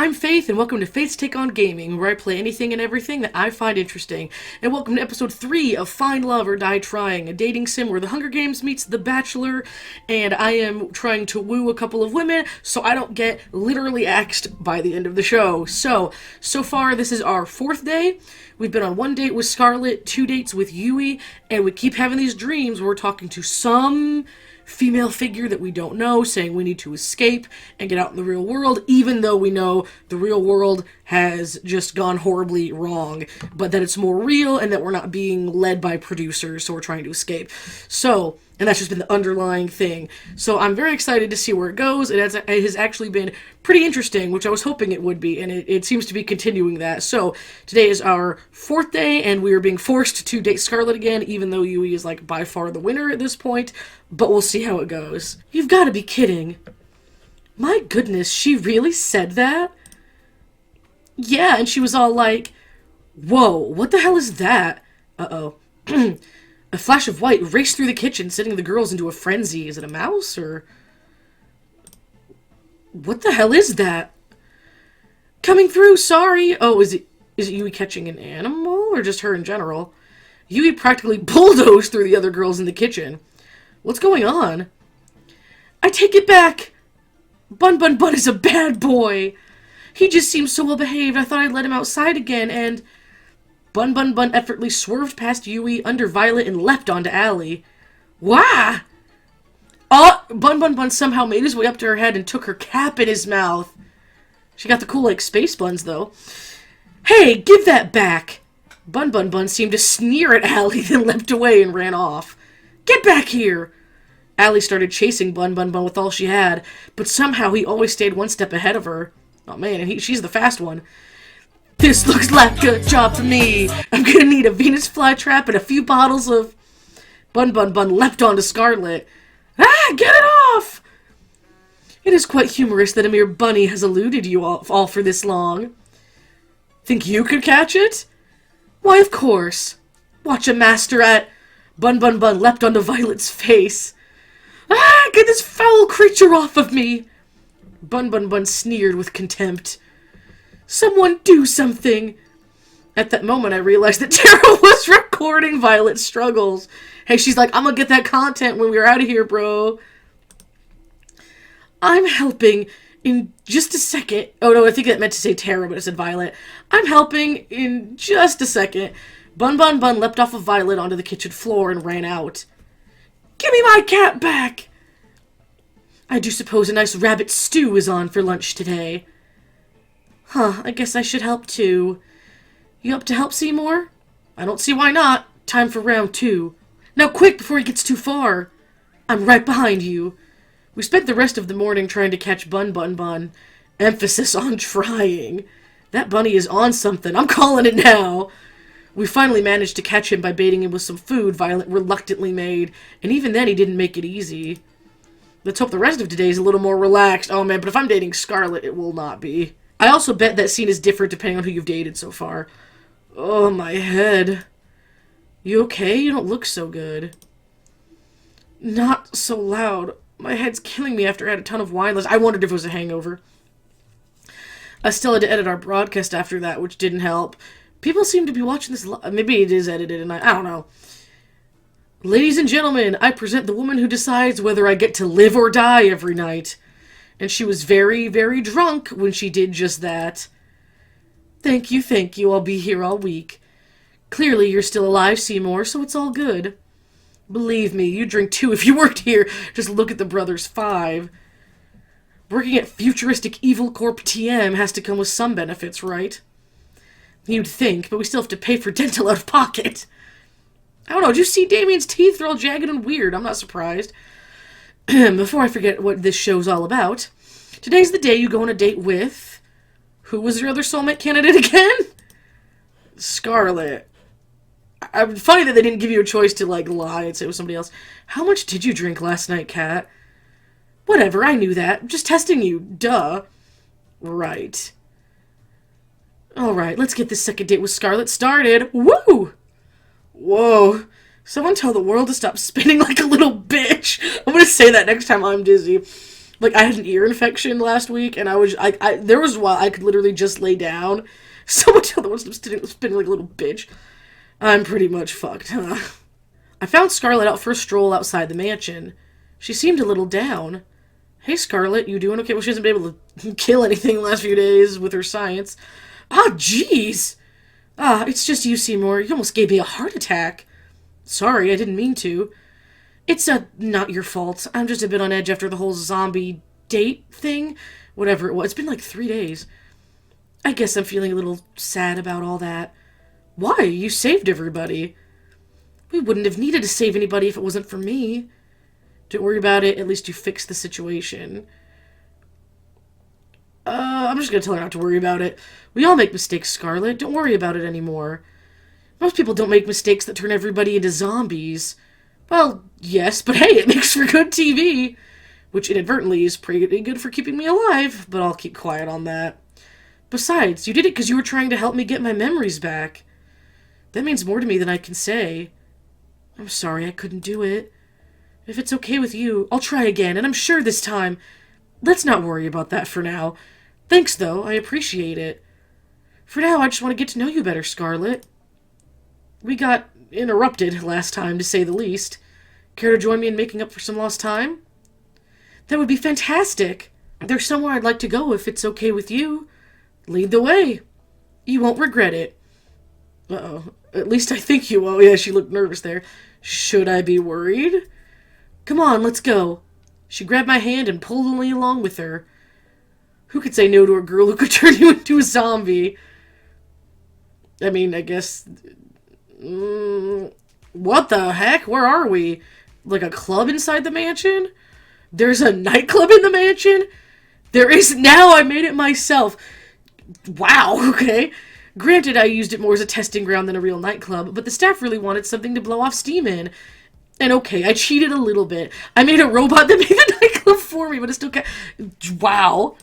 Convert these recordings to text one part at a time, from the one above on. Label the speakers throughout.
Speaker 1: I'm Faith, and welcome to Faith's Take on Gaming, where I play anything and everything that I find interesting. And welcome to episode 3 of Find Love or Die Trying, a dating sim where The Hunger Games meets The Bachelor, and I am trying to woo a couple of women so I don't get literally axed by the end of the show. So far this is our 4th day. We've been on 1 date with Scarlett, 2 dates with Yui, and we keep having these dreams where we're talking to some female figure that we don't know, saying we need to escape and get out in the real world, even though we know the real world has just gone horribly wrong, but that it's more real and that we're not being led by producers, so we're trying to escape. And that's just been the underlying thing. So I'm very excited to see where it goes. It has actually been pretty interesting, which I was hoping it would be, and it seems to be continuing that. So today is our 4th day, and we are being forced to date Scarlett again, even though Yui is like by far the winner at this point, but we'll see how it goes. You've got to be kidding. My goodness, she really said that? Yeah, and she was all like, whoa, what the hell is that? Uh-oh. A flash of white raced through the kitchen, sending the girls into a frenzy. Is it a mouse, or... what the hell is that? Coming through, sorry! Oh, is it Yui catching an animal, or just her in general? Yui practically bulldozed through the other girls in the kitchen. What's going on? I take it back! Bun Bun Bun is a bad boy! He just seems so well behaved, I thought I'd let him outside again, and... Bun Bun Bun effortlessly swerved past Yui, under Violet, and leapt onto Allie. Wah! Oh, Bun Bun Bun somehow made his way up to her head and took her cap in his mouth. She got the cool, like, space buns, though. Hey, give that back! Bun Bun Bun seemed to sneer at Allie, then leapt away and ran off. Get back here! Allie started chasing Bun Bun Bun with all she had, but somehow he always stayed one step ahead of her. Oh man, and she's the fast one. This looks like a job for me. I'm gonna need a Venus flytrap and a few bottles of... Bun Bun Bun leapt onto Scarlett. Ah, get it off! It is quite humorous that a mere bunny has eluded you all for this long. Think you could catch it? Why, of course. Watch a master at... Bun Bun Bun leapt onto Violet's face. Ah, get this foul creature off of me! Bun Bun Bun sneered with contempt. Someone do something! At that moment, I realized that Tara was recording Violet's struggles. Hey, she's like, I'm gonna get that content when we're out of here, bro. I'm helping in just a second. Oh, no, I think that meant to say Tara, but it said Violet. I'm helping in just a second. Bun Bun Bun leapt off of Violet onto the kitchen floor and ran out. Give me my cat back! I do suppose a nice rabbit stew is on for lunch today. Huh, I guess I should help too. You up to help, Seymour? I don't see why not. Time for round 2. Now quick, before he gets too far. I'm right behind you. We spent the rest of the morning trying to catch Bun Bun Bun. Emphasis on trying. That bunny is on something. I'm calling it now. We finally managed to catch him by baiting him with some food Violet reluctantly made, and even then he didn't make it easy. Let's hope the rest of today is a little more relaxed. Oh man, but if I'm dating Scarlett, it will not be. I also bet that scene is different depending on who you've dated so far. Oh, my head. You okay? You don't look so good. Not so loud. My head's killing me after I had a ton of wine. I wondered if it was a hangover. I still had to edit our broadcast after that, which didn't help. People seem to be watching this maybe it is edited, and I don't know. Ladies and gentlemen, I present the woman who decides whether I get to live or die every night. And she was very, very drunk when she did just that. Thank you, I'll be here all week. Clearly you're still alive, Seymour, so it's all good. Believe me, you'd drink 2 if you worked here. Just look at the brothers 5. Working at futuristic Evil Corp TM has to come with some benefits, right? You'd think, but we still have to pay for dental out of pocket. I don't know, did you see Damien's teeth? They're all jagged and weird. I'm not surprised. Before I forget what this show's all about, today's the day you go on a date with... Who was your other soulmate candidate again? Scarlett. Funny that they didn't give you a choice to, like, lie and say it was somebody else. How much did you drink last night, Kat? Whatever, I knew that. Just testing you. Duh. Right. Alright, let's get this second date with Scarlett started. Woo! Whoa. Someone tell the world to stop spinning like a little bitch. I'm gonna say that next time I'm dizzy. Like, I had an ear infection last week, and there was a while I could literally just lay down. So much other ones was spinning like a little bitch. I'm pretty much fucked, huh? I found Scarlet out for a stroll outside the mansion. She seemed a little down. Hey, Scarlet, you doing okay? Well, she hasn't been able to kill anything the last few days with her science. Ah, jeez! Ah, it's just you, Seymour. You almost gave me a heart attack. Sorry, I didn't mean to. It's not your fault. I'm just a bit on edge after the whole zombie date thing. Whatever it was. It's been like 3 days. I guess I'm feeling a little sad about all that. Why? You saved everybody. We wouldn't have needed to save anybody if it wasn't for me. Don't worry about it. At least you fixed the situation. I'm just gonna tell her not to worry about it. We all make mistakes, Scarlet. Don't worry about it anymore. Most people don't make mistakes that turn everybody into zombies. Well, yes, but hey, it makes for good TV. Which inadvertently is pretty good for keeping me alive, but I'll keep quiet on that. Besides, you did it because you were trying to help me get my memories back. That means more to me than I can say. I'm sorry I couldn't do it. If it's okay with you, I'll try again, and I'm sure this time... Let's not worry about that for now. Thanks, though. I appreciate it. For now, I just want to get to know you better, Scarlet. We got interrupted last time, to say the least. Care to join me in making up for some lost time? That would be fantastic. There's somewhere I'd like to go if it's okay with you. Lead the way. You won't regret it. Uh-oh. At least I think you will. Yeah, she looked nervous there. Should I be worried? Come on, let's go. She grabbed my hand and pulled me along with her. Who could say no to a girl who could turn you into a zombie? I mean, I guess... what the heck? Where are we? Like a club inside the mansion? There's a nightclub in the mansion? There is now. I made it myself. Wow, okay. Granted, I used it more as a testing ground than a real nightclub, but the staff really wanted something to blow off steam in. And okay, I cheated a little bit. I made a robot that made the nightclub for me, but it still wow.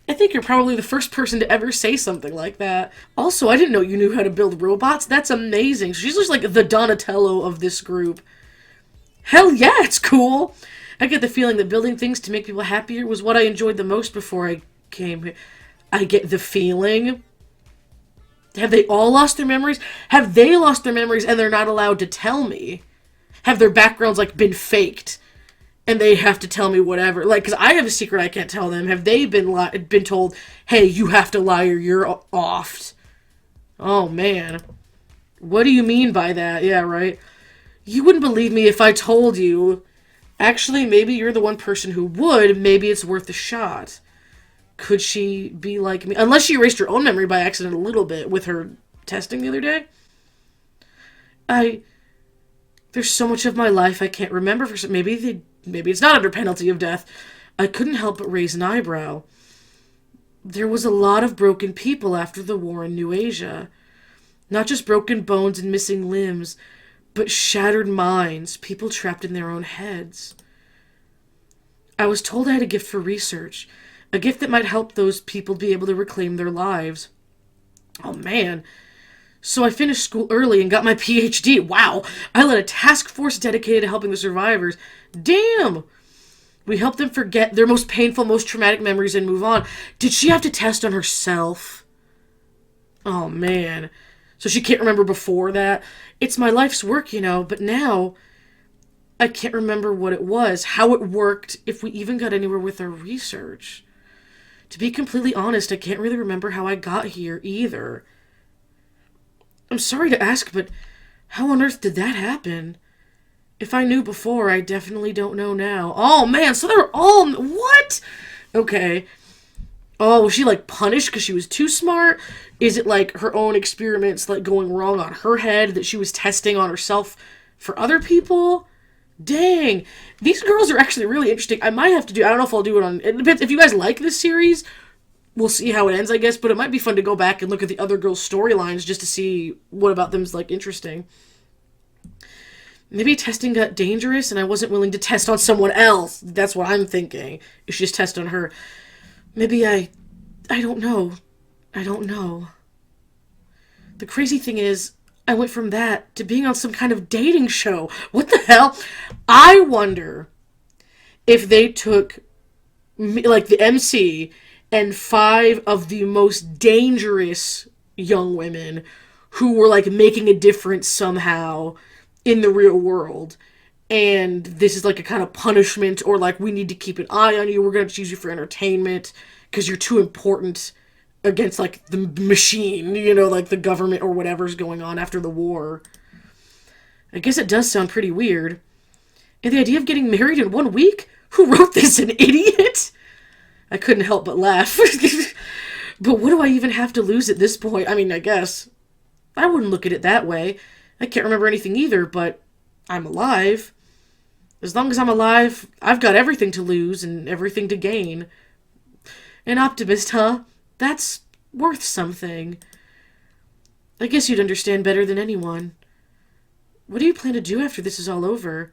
Speaker 1: I think you're probably the first person to ever say something like that. Also, I didn't know you knew how to build robots. That's amazing. She's just like the Donatello of this group. Hell yeah, it's cool. I get the feeling that building things to make people happier was what I enjoyed the most before I came here. I get the feeling. Have they all lost their memories? Have they lost their memories and they're not allowed to tell me? Have their backgrounds, like, been faked? And they have to tell me whatever. Like, because I have a secret I can't tell them. Have they been told, hey, you have to lie or you're offed? Oh, man. What do you mean by that? Yeah, right? You wouldn't believe me if I told you. Actually, maybe you're the one person who would. Maybe it's worth a shot. Could she be like me? Unless she erased her own memory by accident a little bit with her testing the other day. There's so much of my life I can't remember. Maybe it's not under penalty of death. I couldn't help but raise an eyebrow. There was a lot of broken people after the war in New Asia. Not just broken bones and missing limbs, but shattered minds, people trapped in their own heads. I was told I had a gift for research, a gift that might help those people be able to reclaim their lives. Oh, man. So I finished school early and got my PhD. Wow. I led a task force dedicated to helping the survivors. Damn. We helped them forget their most painful, most traumatic memories and move on. Did she have to test on herself? Oh, man. So she can't remember before that? It's my life's work, but now I can't remember what it was, how it worked, if we even got anywhere with our research. To be completely honest, I can't really remember how I got here either. I'm sorry to ask, but how on earth did that happen? If I knew before, I definitely don't know now. Oh, man, so they're all... What? Okay. Oh, was she, punished because she was too smart? Is it, her own experiments, going wrong on her head that she was testing on herself for other people? Dang. These girls are actually really interesting. I might have to do... I don't know if I'll do it on... It depends. If you guys like this series... We'll see how it ends, I guess, but it might be fun to go back and look at the other girls' storylines just to see what about them is, interesting. Maybe testing got dangerous and I wasn't willing to test on someone else. That's what I'm thinking. You should just test on her. Maybe I don't know. I don't know. The crazy thing is, I went from that to being on some kind of dating show. What the hell? I wonder if they took like the MC, and five of the most dangerous young women who were like making a difference somehow in the real world. And this is like a kind of punishment, or like, we need to keep an eye on you. We're going to choose you for entertainment because you're too important against like the machine, like the government or whatever's going on after the war. I guess it does sound pretty weird. And the idea of getting married in 1 week? Who wrote this? An idiot? I couldn't help but laugh. But what do I even have to lose at this point? I mean, I guess I wouldn't look at it that way. I can't remember anything either, but I'm alive. As long as I'm alive, I've got everything to lose and everything to gain. An optimist, huh? That's worth something. I guess you'd understand better than anyone. What do you plan to do after this is all over?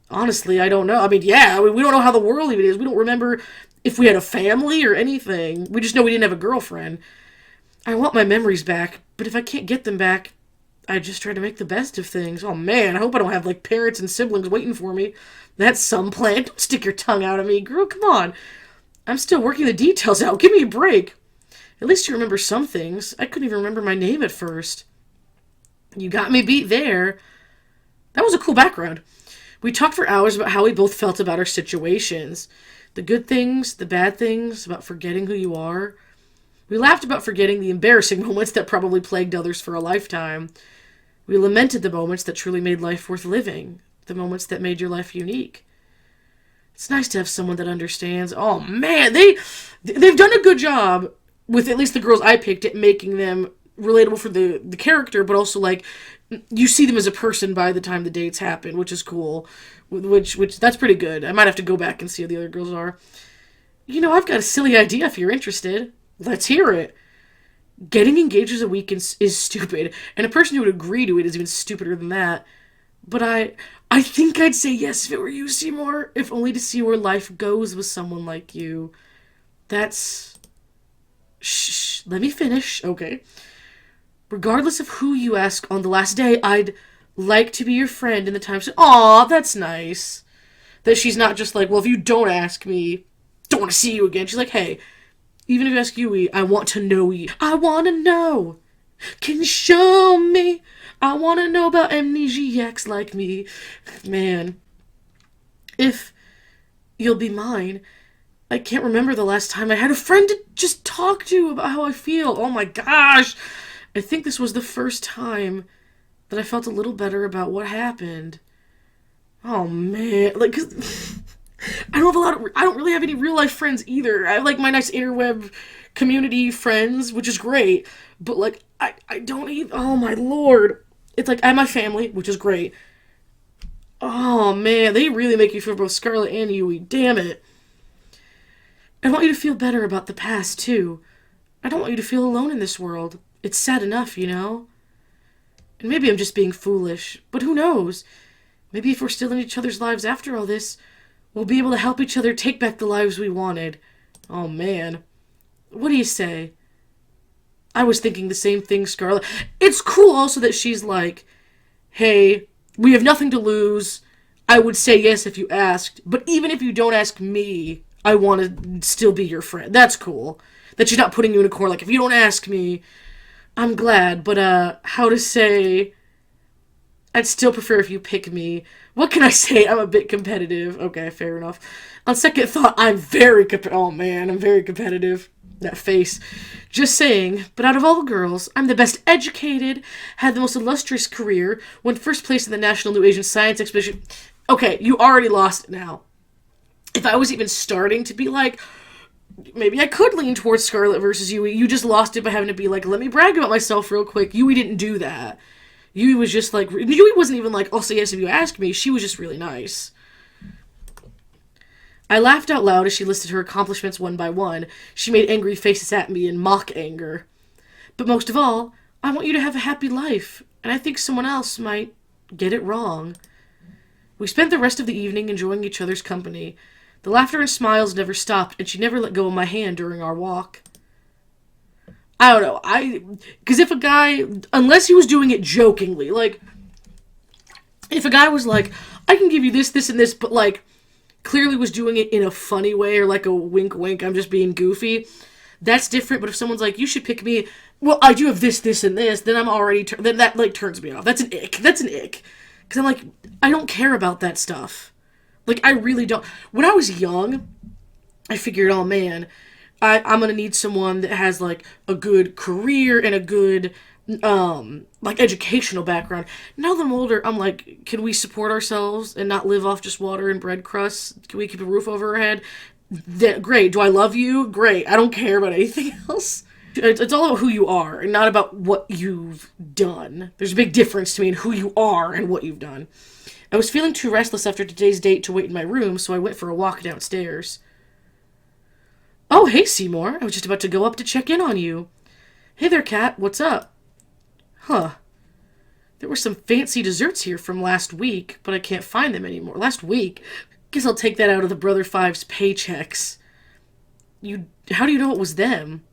Speaker 1: Honestly, I don't know. I mean, yeah, we don't know how the world even is. We don't remember if we had a family or anything. We just know we didn't have a girlfriend. I want my memories back, but if I can't get them back, I just try to make the best of things. Oh man, I hope I don't have like parents and siblings waiting for me. That's some plan. Don't stick your tongue out at me, girl. Come on. I'm still working the details out. Give me a break. At least you remember some things. I couldn't even remember my name at first. You got me beat there. That was a cool background. We talked for hours about how we both felt about our situations. The good things, the bad things, about forgetting who you are. We laughed about forgetting the embarrassing moments that probably plagued others for a lifetime. We lamented the moments that truly made life worth living. The moments that made your life unique. It's nice to have someone that understands. Oh man, they've done a good job with at least the girls I picked at making them relatable for the character, but also like you see them as a person by the time the dates happen, which is cool. Which that's pretty good. I might have to go back and see how the other girls are. I've got a silly idea if you're interested. Let's hear it. Getting engaged as a week is stupid, and a person who would agree to it is even stupider than that. But I think I'd say yes if it were you, Seymour, if only to see where life goes with someone like you. That's... Shh, let me finish, okay? Regardless of who you ask on the last day, I'd like to be your friend in the time... Aw, that's nice. That she's not just like, well, if you don't ask me, don't want to see you again. She's like, hey, even if you ask Yui, I want to know you. I want to know. Can you show me? I want to know about amnesiacs like me. Man. If you'll be mine, I can't remember the last time I had a friend to just talk to about how I feel. Oh my gosh. I think this was the first time that I felt a little better about what happened. Oh man. Like, 'cause I don't really have any real life friends either. I have like my nice interweb community friends, which is great. But like, I don't even, oh my lord. It's like, I have my family, which is great. Oh man, they really make you feel both Scarlet and Yui. Damn it. I want you to feel better about the past too. I don't want you to feel alone in this world. It's sad enough, And maybe I'm just being foolish, but who knows? Maybe if we're still in each other's lives after all this, we'll be able to help each other take back the lives we wanted. Oh man. What do you say? I was thinking the same thing, Scarlet. It's cool also that she's like, hey, we have nothing to lose. I would say yes if you asked, but even if you don't ask me, I want to still be your friend. That's cool. That she's not putting you in a corner like, if you don't ask me, I'm glad, but how to say, I'd still prefer if you pick me. What can I say? I'm a bit competitive. Okay, fair enough. On second thought, I'm very oh man, I'm very competitive. That face. Just saying, but out of all the girls, I'm the best educated, had the most illustrious career, won first place in the National New Asian Science Expedition. Okay, you already lost it now. If I was even starting to be like, maybe I could lean towards Scarlet versus Yui, you just lost it by having to be like, let me brag about myself real quick. Yui didn't do that. Yui was just like, Yui wasn't even like, I'll say yes if you ask me. She was just really nice. I laughed out loud as she listed her accomplishments one by one. She made angry faces at me in mock anger. But most of all, I want you to have a happy life, and I think someone else might get it wrong. We spent the rest of the evening enjoying each other's company. The laughter and smiles never stopped, and she never let go of my hand during our walk. I don't know, because if a guy, unless he was doing it jokingly, like, if a guy was like, I can give you this, this, and this, but like, clearly was doing it in a funny way or like a wink wink, I'm just being goofy, that's different. But if someone's like, you should pick me, well, I do have this, this, and this, then I'm already, then that like turns me off. That's an ick. That's an ick. Because I'm like, I don't care about that stuff. Like, I really don't. When I was young, I figured, oh man, I'm gonna need someone that has like a good career and a good like educational background. Now that I'm older, I'm like, can we support ourselves and not live off just water and bread crusts? Can we keep a roof over our head? Great. Do I love you? Great. I don't care about anything else. It's all about who you are and not about what you've done. There's a big difference between who you are and what you've done. I was feeling too restless after today's date to wait in my room, so I went for a walk downstairs. Oh, hey, Seymour. I was just about to go up to check in on you. Hey there, Kat. What's up? Huh. There were some fancy desserts here from last week, but I can't find them anymore. Last week? Guess I'll take that out of the Brother Five's paychecks. How do you know it was them?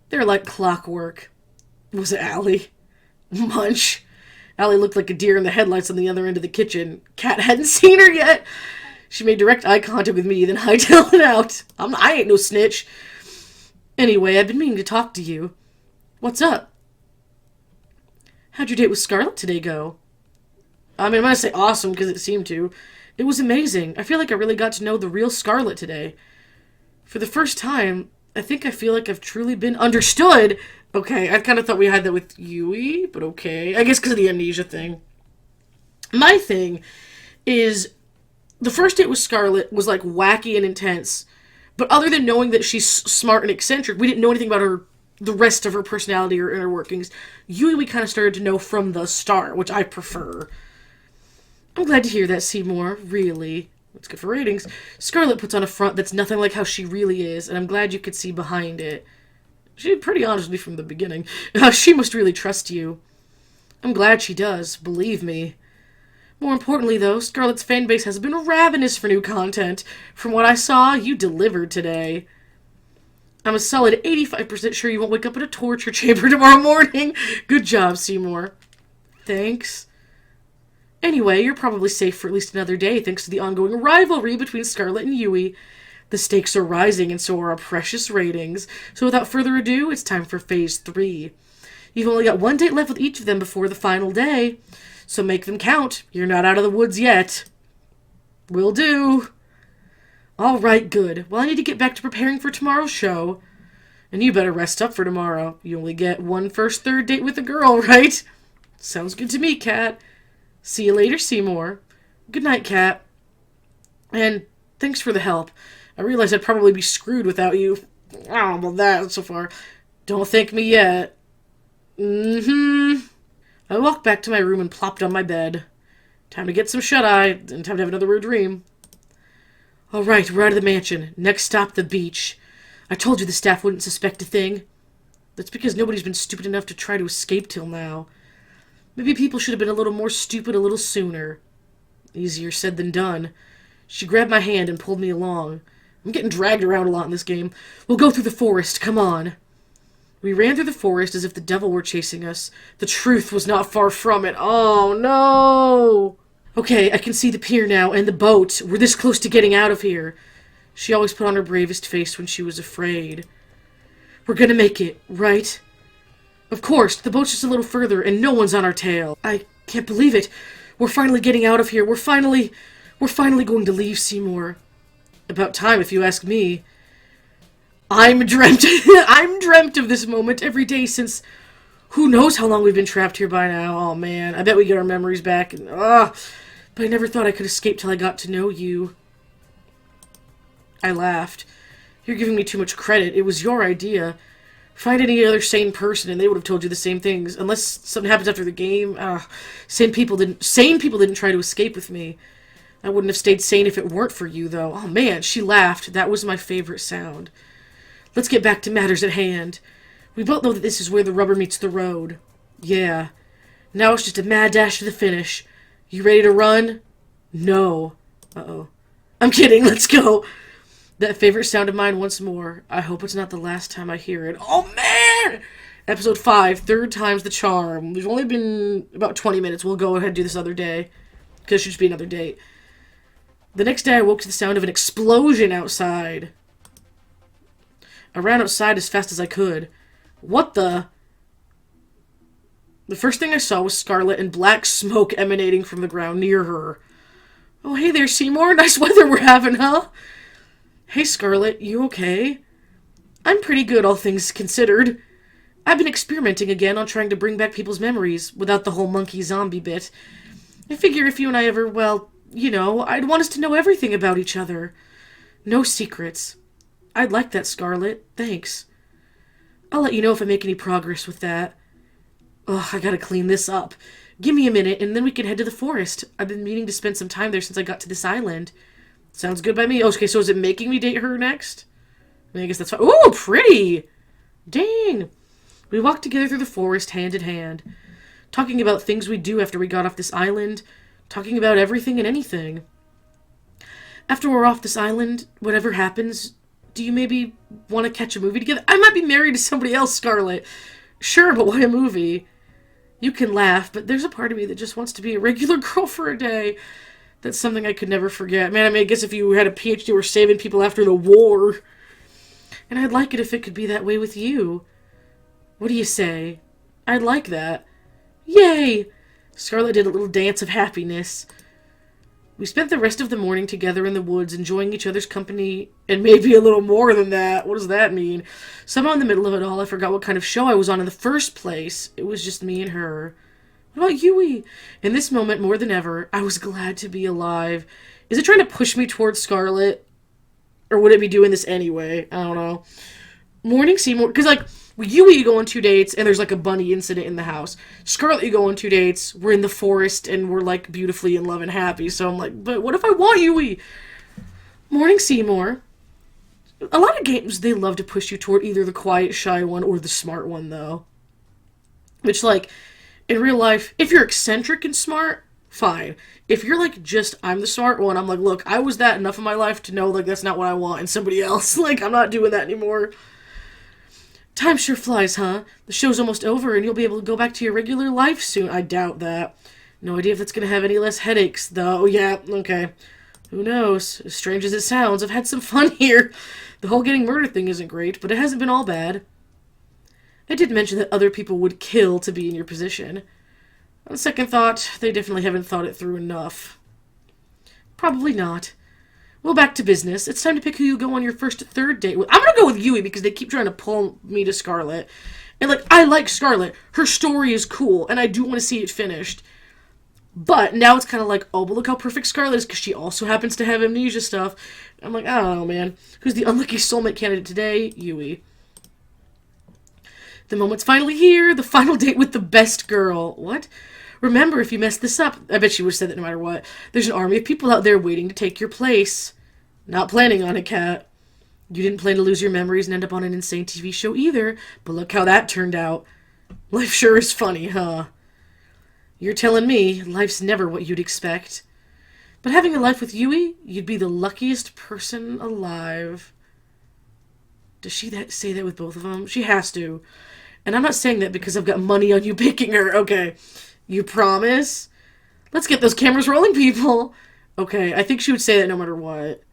Speaker 1: They're like clockwork. Was it Allie? Munch. Allie looked like a deer in the headlights on the other end of the kitchen. Kat hadn't seen her yet. She made direct eye contact with me, then hightailed it out. I ain't no snitch. Anyway, I've been meaning to talk to you. What's up? How'd your date with Scarlett today go? I mean, I'm gonna say awesome because it seemed to. It was amazing. I feel like I really got to know the real Scarlett today. For the first time, I think I feel like I've truly been understood. Okay, I kind of thought we had that with Yui, but okay. I guess because of the amnesia thing. My thing is, the first date with Scarlett was like wacky and intense, but other than knowing that she's smart and eccentric, we didn't know anything about her, the rest of her personality or inner workings. Yui we kind of started to know from the start, which I prefer. I'm glad to hear that, Seymour, really. It's good for ratings. Scarlett puts on a front that's nothing like how she really is, and I'm glad you could see behind it. She was pretty honest with me from the beginning. She must really trust you. I'm glad she does, believe me. More importantly, though, Scarlett's fanbase has been ravenous for new content. From what I saw, you delivered today. I'm a solid 85% sure you won't wake up in a torture chamber tomorrow morning. Good job, Seymour. Thanks. Anyway, you're probably safe for at least another day thanks to the ongoing rivalry between Scarlett and Yui. The stakes are rising and so are our precious ratings. So without further ado, it's time for Phase 3. You've only got one date left with each of them before the final day. So make them count. You're not out of the woods yet. Will do. All right, good. Well, I need to get back to preparing for tomorrow's show. And you better rest up for tomorrow. You only get one first third date with a girl, right? Sounds good to me, Kat. See you later, Seymour. Good night, Kat. And thanks for the help. I realize I'd probably be screwed without you. I don't know about that so far. Don't thank me yet. I walked back to my room and plopped on my bed. Time to get some shut-eye, and time to have another weird dream. All right, we're out of the mansion. Next stop, the beach. I told you the staff wouldn't suspect a thing. That's because nobody's been stupid enough to try to escape till now. Maybe people should have been a little more stupid a little sooner. Easier said than done. She grabbed my hand and pulled me along. I'm getting dragged around a lot in this game. We'll go through the forest, come on. We ran through the forest as if the devil were chasing us. The truth was not far from it. Oh, no! Okay, I can see the pier now, and the boat. We're this close to getting out of here. She always put on her bravest face when she was afraid. We're gonna make it, right? Of course, the boat's just a little further, and no one's on our tail. I can't believe it. We're finally getting out of here. We're finally going to leave, Seymour. About time, if you ask me. I'm dreamt of this moment every day since who knows how long we've been trapped here by now. Oh man, I bet we get our memories back. And, but I never thought I could escape till I got to know you. I laughed. You're giving me too much credit. It was your idea. Find any other sane person and they would have told you the same things. Unless something happens after the game. Sane people didn't try to escape with me. I wouldn't have stayed sane if it weren't for you, though. Oh man, she laughed. That was my favorite sound. Let's get back to matters at hand. We both know that this is where the rubber meets the road. Yeah. Now it's just a mad dash to the finish. You ready to run? No. Uh-oh. I'm kidding, let's go. That favorite sound of mine once more. I hope it's not the last time I hear it. Oh man! Episode 5, third time's the charm. We've only been about 20 minutes. We'll go ahead and do this other day. Because it should just be another date. The next day I woke to the sound of an explosion outside. I ran outside as fast as I could. What the? The first thing I saw was Scarlet and black smoke emanating from the ground near her. Oh, hey there, Seymour. Nice weather we're having, huh? Hey, Scarlet, you okay? I'm pretty good, all things considered. I've been experimenting again on trying to bring back people's memories without the whole monkey zombie bit. I figure if you and I ever, well, you know, I'd want us to know everything about each other. No secrets. I'd like that, Scarlet. Thanks. I'll let you know if I make any progress with that. Ugh, I gotta clean this up. Give me a minute, and then we can head to the forest. I've been meaning to spend some time there since I got to this island. Sounds good by me. Okay, so is it making me date her next? I guess that's fine. Ooh, pretty! Dang! We walked together through the forest, hand in hand. Talking about things we'd do after we got off this island. Talking about everything and anything. After we're off this island, whatever happens, do you maybe want to catch a movie together? I might be married to somebody else, Scarlet. Sure, but why a movie? You can laugh, but there's a part of me that just wants to be a regular girl for a day. That's something I could never forget. Man, I mean, I guess if you had a PhD, we're saving people after the war. And I'd like it if it could be that way with you. What do you say? I'd like that. Yay! Scarlet did a little dance of happiness. We spent the rest of the morning together in the woods, enjoying each other's company, and maybe a little more than that. What does that mean? Somehow in the middle of it all, I forgot what kind of show I was on in the first place. It was just me and her. What about Yui? In this moment, more than ever, I was glad to be alive. Is it trying to push me towards Scarlet? Or would it be doing this anyway? I don't know. Morning Seymour, because like, with Yui you go on 2 dates, and there's like a bunny incident in the house. Scarlet you go on 2 dates, we're in the forest, and we're like beautifully in love and happy. So I'm like, but what if I want Yui? Morning Seymour. A lot of games, they love to push you toward either the quiet, shy one or the smart one, though. Which, like, in real life, if you're eccentric and smart, fine. If you're like, just, I'm the smart one, I'm like, look, I was that enough of my life to know, like, that's not what I want in somebody else. Like, I'm not doing that anymore. Time sure flies, huh? The show's almost over, and you'll be able to go back to your regular life soon. I doubt that. No idea if it's going to have any less headaches, though. Yeah, okay. Who knows? As strange as it sounds, I've had some fun here. The whole getting murdered thing isn't great, but it hasn't been all bad. I did mention that other people would kill to be in your position. On second thought, they definitely haven't thought it through enough. Probably not. Well, back to business. It's time to pick who you go on your first or third date with. I'm gonna go with Yui because they keep trying to pull me to Scarlet. And, like, I like Scarlet. Her story is cool, and I do want to see it finished. But now it's kind of like, oh, but look how perfect Scarlet is because she also happens to have amnesia stuff. I'm like, I don't know, man. Who's the unlucky soulmate candidate today? Yui. The moment's finally here. The final date with the best girl. What? Remember, if you mess this up, I bet she would have said that no matter what. There's an army of people out there waiting to take your place. Not planning on it, Kat. You didn't plan to lose your memories and end up on an insane TV show either, but look how that turned out. Life sure is funny, huh? You're telling me life's never what you'd expect. But having a life with Yui, you'd be the luckiest person alive. Does she say that with both of them? She has to. And I'm not saying that because I've got money on you picking her. Okay. You promise? Let's get those cameras rolling, people. Okay, I think she would say that no matter what.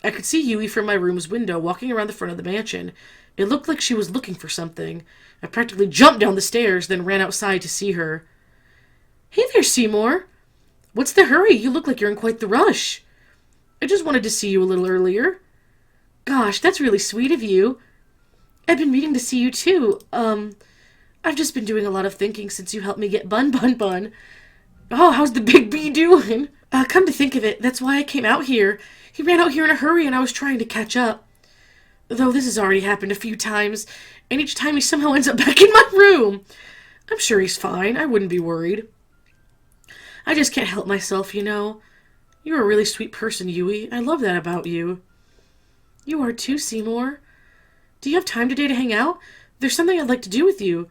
Speaker 1: I could see Yui from my room's window walking around the front of the mansion. It looked like she was looking for something. I practically jumped down the stairs, then ran outside to see her. Hey there, Seymour. What's the hurry? You look like you're in quite the rush. I just wanted to see you a little earlier. Gosh, that's really sweet of you. I've been meaning to see you too. I've just been doing a lot of thinking since you helped me get Bun. Oh, how's the big bee doing? Come to think of it, that's why I came out here. He ran out here in a hurry and I was trying to catch up. Though this has already happened a few times, and each time he somehow ends up back in my room. I'm sure he's fine, I wouldn't be worried. I just can't help myself, you know. You're a really sweet person, Yui. I love that about you. You are too, Seymour. Do you have time today to hang out? There's something I'd like to do with you.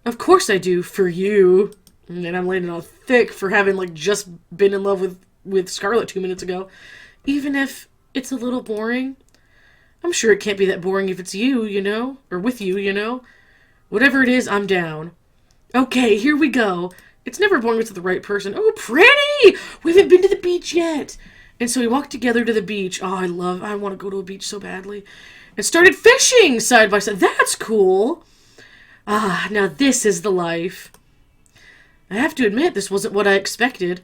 Speaker 1: Of course I do, for you. And I'm laying it on thick for having, like, just been in love with Scarlet 2 minutes ago. Even if it's a little boring. I'm sure it can't be that boring if it's you, you know? Or with you, you know? Whatever it is, I'm down. Okay, here we go. It's never boring with the right person. Oh, pretty! We haven't been to the beach yet. And so we walked together to the beach. Oh, I want to go to a beach so badly. And started fishing side by side. That's cool. Ah, now this is the life. I have to admit, this wasn't what I expected.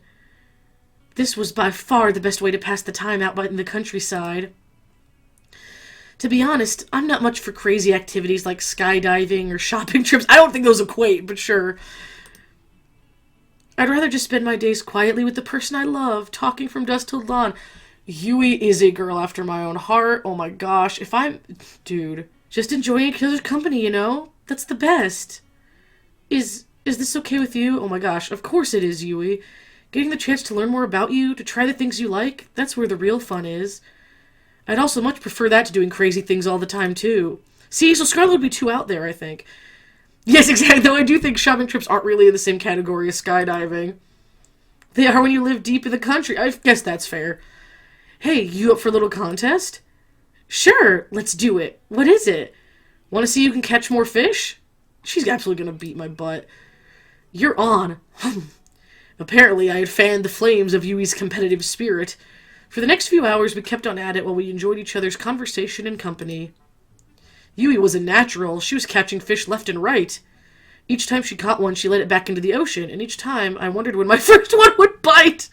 Speaker 1: This was by far the best way to pass the time out in the countryside. To be honest, I'm not much for crazy activities like skydiving or shopping trips. I don't think those equate, but sure. I'd rather just spend my days quietly with the person I love, talking from dusk till dawn. Yui is a girl after my own heart. Oh my gosh. If I'm... Dude. Just enjoying each other's company, you know? That's the best. Is this okay with you? Oh my gosh. Of course it is, Yui. Getting the chance to learn more about you, to try the things you like, that's where the real fun is. I'd also much prefer that to doing crazy things all the time, too. See, so Scarlet would be too out there, I think. Yes, exactly, though I do think shopping trips aren't really in the same category as skydiving. They are when you live deep in the country. I guess that's fair. Hey, you up for a little contest? Sure, let's do it. What is it? Want to see you can catch more fish? She's absolutely gonna beat my butt. You're on. Apparently, I had fanned the flames of Yui's competitive spirit. For the next few hours, we kept on at it while we enjoyed each other's conversation and company. Yui was a natural. She was catching fish left and right. Each time she caught one, she let it back into the ocean, and each time I wondered when my first one would bite.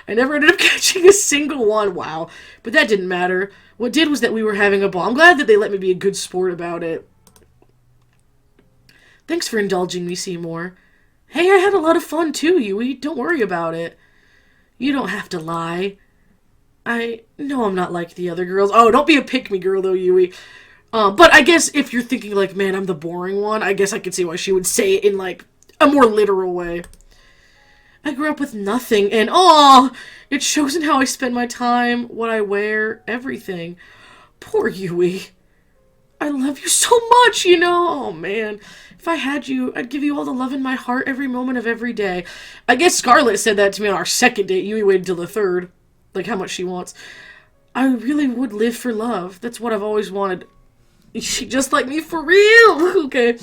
Speaker 1: I never ended up catching a single one. Wow. But that didn't matter. What did was that we were having a ball. I'm glad that they let me be a good sport about it. Thanks for indulging me, Seymour. Hey, I had a lot of fun too, Yui. Don't worry about it. You don't have to lie. I know I'm not like the other girls. Oh, don't be a pick-me girl, though, Yui. But I guess if you're thinking, like, man, I'm the boring one, I guess I could see why she would say it in, like, a more literal way. I grew up with nothing, and, it shows in how I spend my time, what I wear, everything. Poor Yui. I love you so much, you know? Oh, man. If I had you, I'd give you all the love in my heart every moment of every day. I guess Scarlett said that to me on our second date. Yui waited till the third. Like, how much she wants. I really would live for love. That's what I've always wanted. Is she just like me for real? Okay.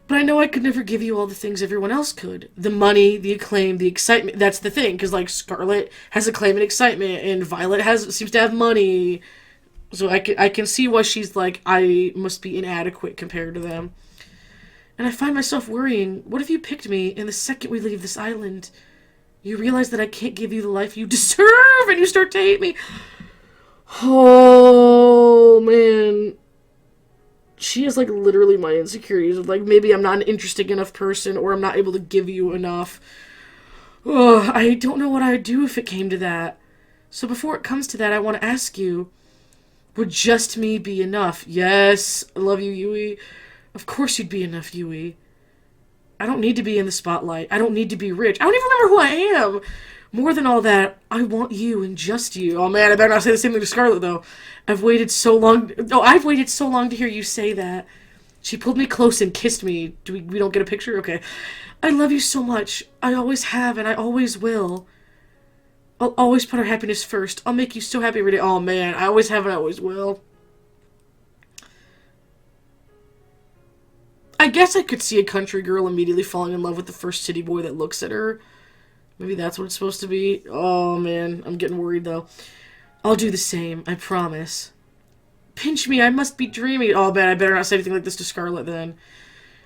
Speaker 1: But I know I could never give you all the things everyone else could. The money, the acclaim, the excitement. That's the thing. Because, like, Scarlett has acclaim and excitement. And Violet seems to have money. So I can see why she's like, I must be inadequate compared to them. And I find myself worrying, what if you picked me and the second we leave this island, you realize that I can't give you the life you deserve and you start to hate me? Oh, man. She is, like, literally my insecurities of, like, maybe I'm not an interesting enough person or I'm not able to give you enough. Ugh, I don't know what I'd do if it came to that. So before it comes to that, I want to ask you, would just me be enough? Yes, I love you, Yui. Of course you'd be enough, Yui. I don't need to be in the spotlight. I don't need to be rich. I don't even remember who I am. More than all that, I want you and just you. Oh man, I better not say the same thing to Scarlett, though. I've waited so long to hear you say that. She pulled me close and kissed me. We don't get a picture? Okay. I love you so much. I always have and I always will. I'll always put our happiness first. I'll make you so happy every day. Oh man, I always have and I always will. I guess I could see a country girl immediately falling in love with the first city boy that looks at her. Maybe that's what it's supposed to be. Oh, man. I'm getting worried, though. I'll do the same. I promise. Pinch me. I must be dreaming. Oh, man. I better not say anything like this to Scarlett, then.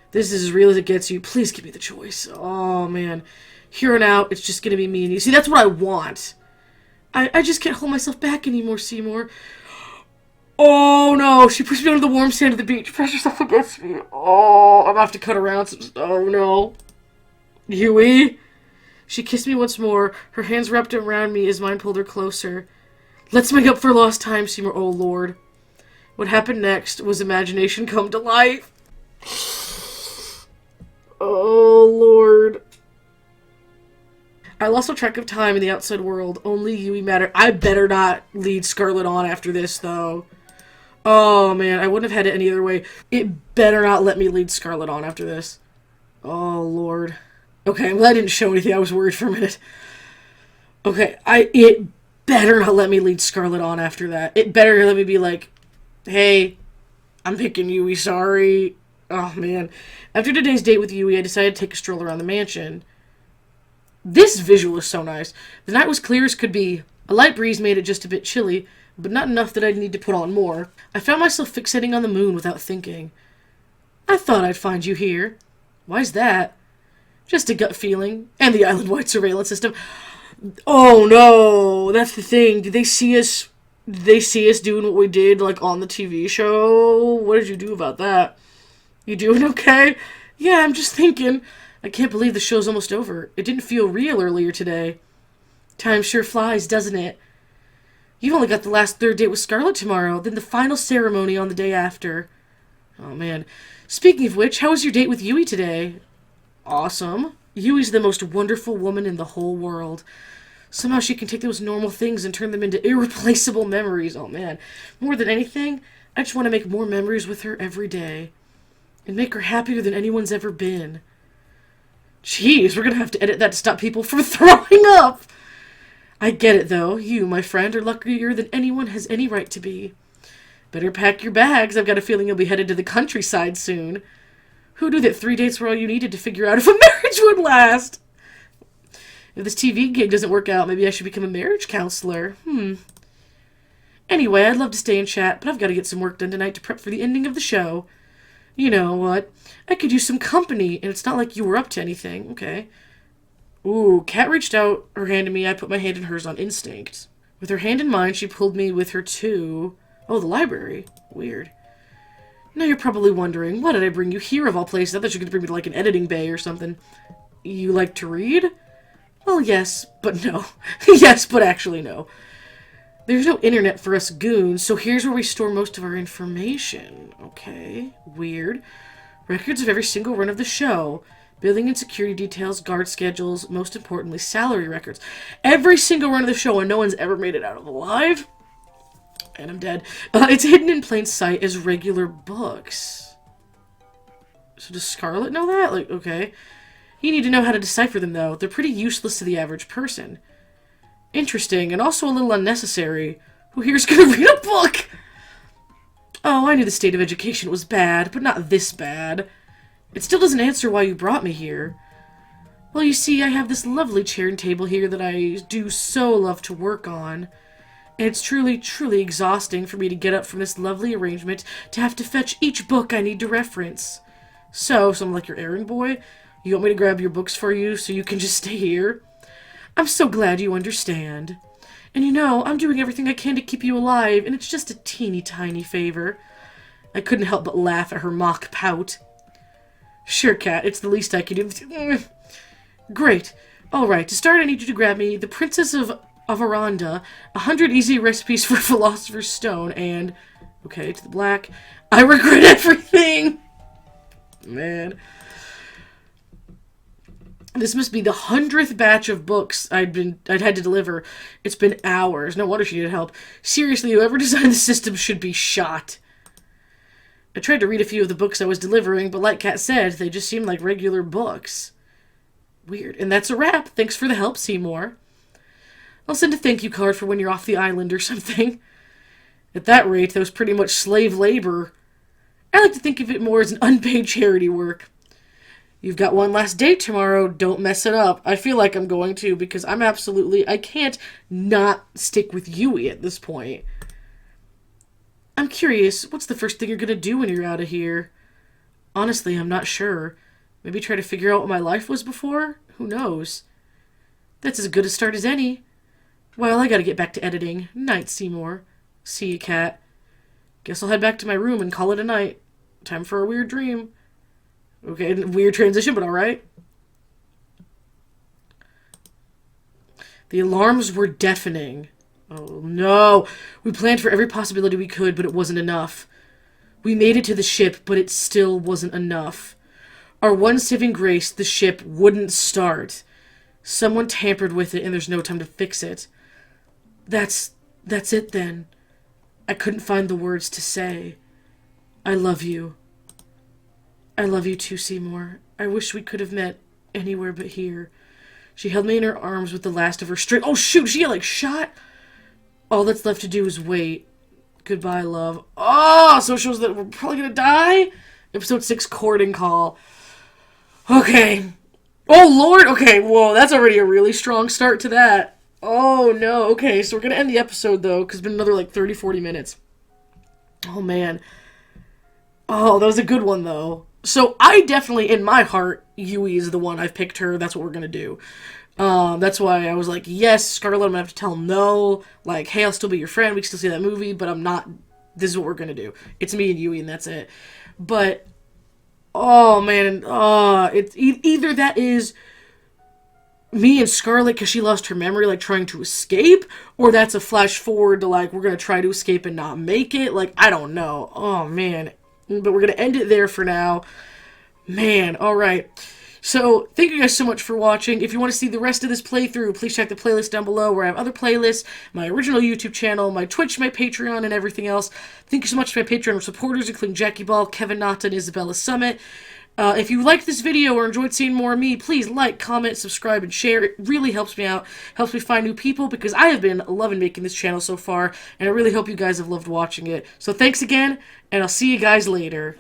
Speaker 1: This is as real as it gets you. Please give me the choice. Oh, man. Here on out, it's just gonna be me and you. See, that's what I want. I just can't hold myself back anymore, Seymour. Oh, no. She pushed me onto the warm sand of the beach. Press yourself against me. Oh, I'm gonna have to cut around. Oh, no. Yui? She kissed me once more, her hands wrapped around me as mine pulled her closer. Let's make up for lost time, Seymour. Oh, Lord. What happened next was imagination come to life. Oh, Lord. I lost all track of time in the outside world. Only Yui mattered. I better not lead Scarlett on after this, though. Oh, man. I wouldn't have had it any other way. It better not let me lead Scarlett on after this. Oh, Lord. Okay, well, I didn't show anything. I was worried for a minute. Okay, it better not let me lead Scarlett on after that. It better let me be like, hey, I'm picking Yui, sorry. Oh, man. After today's date with Yui, I decided to take a stroll around the mansion. This visual is so nice. The night was clear as could be. A light breeze made it just a bit chilly, but not enough that I'd need to put on more. I found myself fixating on the moon without thinking. I thought I'd find you here. Why's that? Just a gut feeling. And the island-wide surveillance system. Oh no, that's the thing. Did they see us? Did they see us doing what we did, like, on the TV show? What did you do about that? You doing okay? Yeah, I'm just thinking. I can't believe the show's almost over. It didn't feel real earlier today. Time sure flies, doesn't it? You've only got the last third date with Scarlett tomorrow, then the final ceremony on the day after. Oh, man. Speaking of which, how was your date with Yui today? Awesome. Yui's the most wonderful woman in the whole world. Somehow she can take those normal things and turn them into irreplaceable memories. Oh, man. More than anything, I just want to make more memories with her every day. And make her happier than anyone's ever been. Jeez, we're going to have to edit that to stop people from throwing up. I get it, though. You, my friend, are luckier than anyone has any right to be. Better pack your bags. I've got a feeling you'll be headed to the countryside soon. Who knew that 3 dates were all you needed to figure out if a marriage would last? If this TV gig doesn't work out, maybe I should become a marriage counselor. Anyway, I'd love to stay and chat, but I've got to get some work done tonight to prep for the ending of the show. You know what? I could use some company, and it's not like you were up to anything. Okay. Ooh, Kat reached out her hand to me. I put my hand in hers on instinct. With her hand in mine, she pulled me with her to... Oh, the library. Weird. Now you're probably wondering, why did I bring you here of all places? I thought you were going to bring me to like an editing bay or something. You like to read? Well, yes, but no. Yes, but actually no. There's no internet for us goons, so here's where we store most of our information. Okay, weird. Records of every single run of the show. Billing and security details, guard schedules, most importantly, salary records. Every single run of the show, and no one's ever made it out alive. And I'm dead. It's hidden in plain sight as regular books. So does Scarlett know that? Like, okay. You need to know how to decipher them, though. They're pretty useless to the average person. Interesting, and also a little unnecessary. Who here's gonna read a book? Oh, I knew the state of education was bad, but not this bad. It still doesn't answer why you brought me here. Well, you see, I have this lovely chair and table here that I do so love to work on. And it's truly, truly exhausting for me to get up from this lovely arrangement to have to fetch each book I need to reference. So I'm like your errand boy? You want me to grab your books for you so you can just stay here? I'm so glad you understand. And you know, I'm doing everything I can to keep you alive, and it's just a teeny tiny favor. I couldn't help but laugh at her mock pout. Sure, Kat, it's the least I can do. Great. All right, to start, I need you to grab me The Princess of Aranda, 100 Easy Recipes for Philosopher's Stone, and... Okay, to the black. I regret everything! Man. This must be the 100th batch of books I'd had to deliver. It's been hours. No wonder she needed help. Seriously, whoever designed the system should be shot. I tried to read a few of the books I was delivering, but like Kat said, they just seemed like regular books. Weird. And that's a wrap. Thanks for the help, Seymour. I'll send a thank you card for when you're off the island or something. At that rate, that was pretty much slave labor. I like to think of it more as an unpaid charity work. You've got one last date tomorrow. Don't mess it up. I feel like I'm going to because I can't not stick with Yui at this point. I'm curious, what's the first thing you're going to do when you're out of here? Honestly, I'm not sure. Maybe try to figure out what my life was before? Who knows? That's as good a start as any. Well, I gotta get back to editing. Night, Seymour. See you, Kat. Guess I'll head back to my room and call it a night. Time for a weird dream. Okay, weird transition, but alright. The alarms were deafening. Oh no! We planned for every possibility we could, but it wasn't enough. We made it to the ship, but it still wasn't enough. Our one saving grace, the ship, wouldn't start. Someone tampered with it, and there's no time to fix it. That's it then. I couldn't find the words to say. I love you. I love you too, Seymour. I wish we could have met anywhere but here. She held me in her arms with the last of her strength. Oh shoot, she got like shot? All that's left to do is wait. Goodbye, love. Oh, so it shows that we're probably gonna die? Episode 6, Courting Call. Okay. Oh lord, okay, whoa, that's already a really strong start to that. Oh no, okay, so we're gonna end the episode though, because it's been another like 30, 40 minutes. Oh man. Oh, that was a good one though. So I definitely, in my heart, Yui is the one. I've picked her. That's what we're gonna do. That's why I was like, yes, Scarlett. I'm gonna have to tell no. Like, hey, I'll still be your friend. We can still see that movie, but I'm not. This is what we're gonna do. It's me and Yui, and that's it. But oh man, it's either that is me and Scarlett because she lost her memory, like trying to escape, or that's a flash forward to like we're gonna try to escape and not make it. Like I don't know. Oh man, but we're gonna end it there for now. Man, all right. So, thank you guys so much for watching. If you want to see the rest of this playthrough, please check the playlist down below where I have other playlists, my original YouTube channel, my Twitch, my Patreon, and everything else. Thank you so much to my Patreon supporters, including Jackie Ball, Kevin Nata, and Isabella Summit. If you liked this video or enjoyed seeing more of me, please like, comment, subscribe, and share. It really helps me out, helps me find new people, because I have been loving making this channel so far, and I really hope you guys have loved watching it. So thanks again, and I'll see you guys later.